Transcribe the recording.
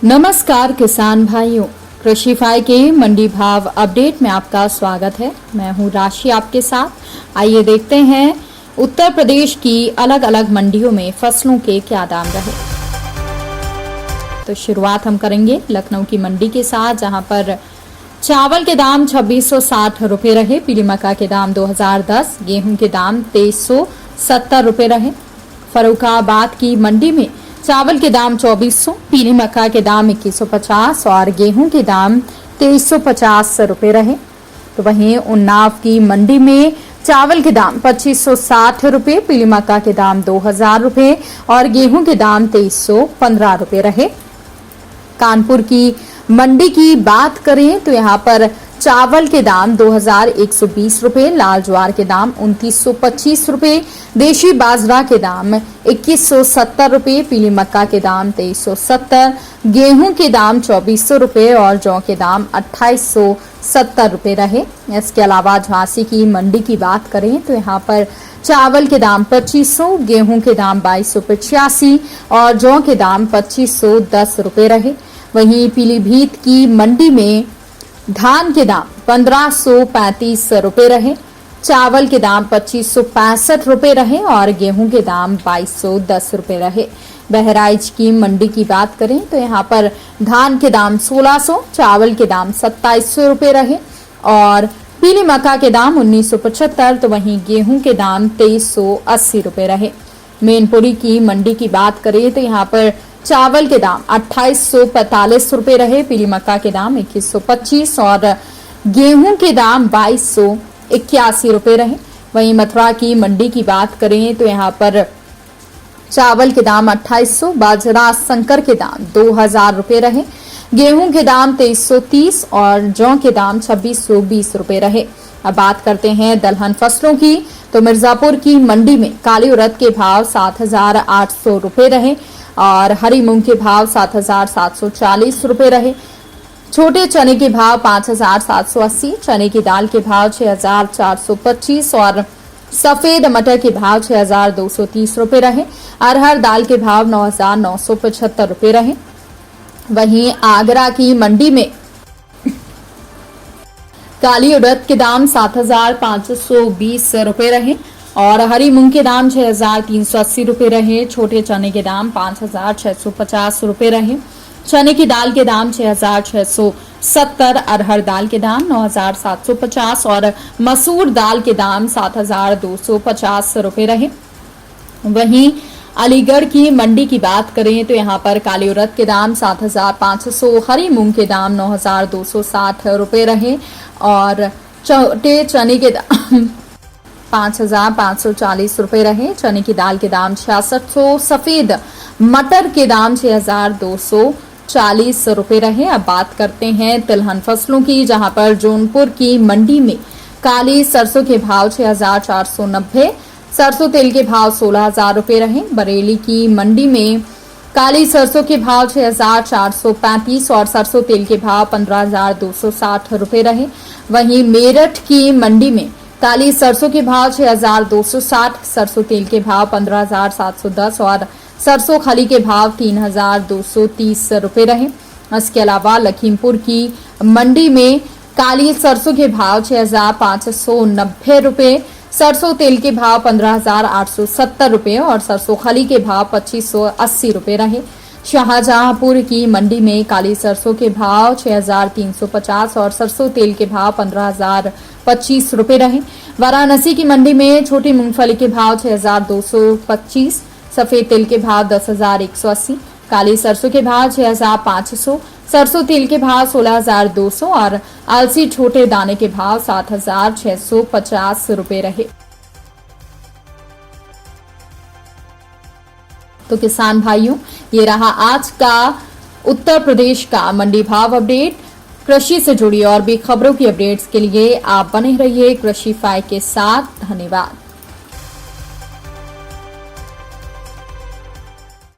नमस्कार किसान भाइयों, कृषि फाई के मंडी भाव अपडेट में आपका स्वागत है। मैं हूं राशि आपके साथ। आइए देखते हैं उत्तर प्रदेश की अलग अलग मंडियों में फसलों के क्या दाम रहे। तो शुरुआत हम करेंगे लखनऊ की मंडी के साथ, जहां पर चावल के दाम 2660 रुपए रहे, पीली मक्का के दाम 2010, गेहूं के दाम 2370 रुपए रहे। फर्रुखाबाद की मंडी में चावल के दाम 2400, पीली मक्का के दाम 2150 और गेहूं के दाम 2350 रुपए रहे। तो वहीं उन्नाव की मंडी में चावल के दाम 2560 रुपए, पीली मक्का के दाम 2000 रुपए और गेहूं के दाम 2315 रुपए रहे। कानपुर की मंडी की बात करें तो यहाँ पर चावल के दाम 2120 रुपए, लाल ज्वार के दाम 2925 रुपए, देशी बाजरा के दाम 2170 रुपए, पीली मक्का के दाम 2370, गेहूं के दाम 2400 रुपए और जौ के दाम 2870 रुपए रहे। इसके अलावा झांसी की मंडी की बात करें तो यहाँ पर चावल के दाम 2500, गेहूं के दाम 2285 और जौ के दाम 2510 रुपए रहे। वहीं पीलीभीत की मंडी में धान के दाम 1535 रुपए रहे, चावल के दाम 2565 रुपए रहे और गेहूं के दाम 2210 रुपए रहे। बहराइच की मंडी की बात करें तो यहाँ पर धान के दाम 1600, चावल के दाम 2700 रुपए रहे और पीली मक्का के दाम 1975, तो वहीं गेहूं के दाम 2380 रुपए रहे। मैनपुरी की मंडी की बात करें तो यहाँ पर चावल के दाम 2845 रुपए रहे, पीली मक्का के दाम 2125 और गेहूं के दाम 2281 रुपए रहे। वहीं मथुरा की मंडी की बात करें तो यहाँ पर चावल के दाम 2800, बाजरा संकर के दाम 2000 रुपए रहे, गेहूं के दाम 2330 और जौ के दाम 2620 रुपए रहे। अब बात करते हैं दलहन फसलों की, तो मिर्जापुर की मंडी में काली उड़द के भाव 7800 रुपए रहे और हरी मूंग के भाव 7740 रुपए रहे। छोटे चने के भाव 5780, चने की दाल के भाव 6425 और सफेद मटर के भाव 6230 रुपए रहे। अरहर दाल के भाव 9975 रुपए रहे। वहीं आगरा की मंडी में काली उड़द के दाम 7520 रुपए रहे और हरी मूंग के दाम 6380 रुपए रहे। छोटे चने के दाम 5650 रुपए रहे। चने की दाल के दाम 6670, अरहर दाल के दाम 9750 और मसूर दाल के दाम 7250 रुपए रहे। वहीं अलीगढ़ की मंडी की बात करें तो यहाँ पर काली उड़द के दाम 7500, हरी मूंग के दाम 9260 रुपए रहे और छोटे चने के दाम 5540 रुपए रहे। चने की दाल के दाम 6600, सफेद मटर के दाम 6240 रुपए रहे। अब बात करते हैं तिलहन फसलों की, जहां पर जौनपुर की मंडी में काली सरसों के भाव 6490, सरसों तेल के भाव 16000 रुपए रहे। बरेली की मंडी में काली सरसों के भाव 6435 और सरसों तेल के भाव 15260 रुपए रहे। वहीं मेरठ की मंडी में काली सरसों के भाव 6260, सरसों तेल के भाव 15710 और सरसों खली के भाव 3230 रुपए रहे। इसके अलावा लखीमपुर की मंडी में काली सरसों के भाव 6590 रुपए, सरसों तेल के भाव 15870 रुपए और सरसों खली के भाव 2580 रुपए रहे। शाहजहांपुर की मंडी में काली सरसों के भाव 6350 और सरसों तेल के भाव 15025 रुपए रहे। वाराणसी की मंडी में छोटी मूंगफली के भाव 6225, सफेद तेल के भाव 10180, काली सरसों के भाव 6500, सरसों तेल के भाव 16200 और अलसी छोटे दाने के भाव 7650 रुपए रहे। तो किसान भाइयों, ये रहा आज का उत्तर प्रदेश का मंडी भाव अपडेट। कृषि से जुड़ी और भी खबरों की अपडेट्स के लिए आप बने रहिए कृषि फाई के साथ। धन्यवाद।